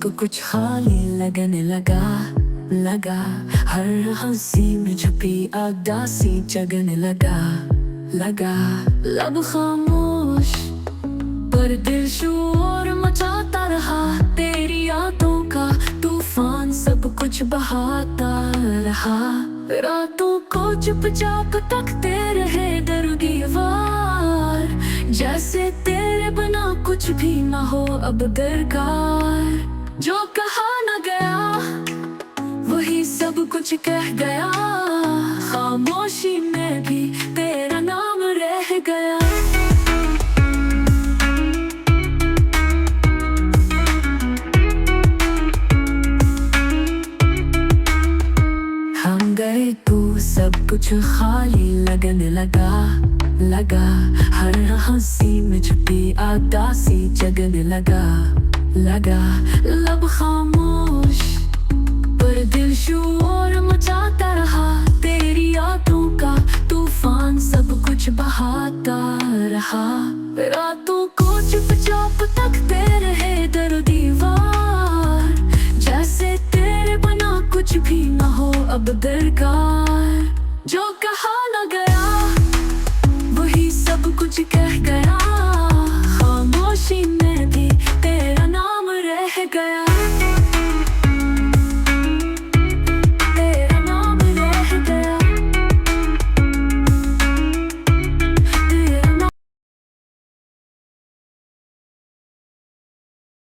को कुछ खाली लगने लगा हर हंसी में छुपी उदासी जगने लगा लब खामोश पर दिल शोर मचाता रहा। तेरी यादों का तूफान सब कुछ बहाता रहा। रातों को चुपचाप तकते रहे दर दीवार, जैसे तेरे बिना कुछ भी ना हो अब दरकार। जो कहा न गया वही सब कुछ कह गया, खामोशी में भी तेरा नाम रह गया। हम गए तू सब कुछ खाली लगने लगा हर हंसी में छुपी उदासी जगने लगा लब खामोश पर दिल शोर मचाता रहा। तेरी यादों का तूफान सब कुछ बहाता रहा। रातों को चुपचाप तकते रहे दर दीवार, जैसे तेरे बिना कुछ भी ना हो अब दरकार। जो कहा न गया वही सब कुछ कह गया, खामोशी में भी तेरा नाम रह गया।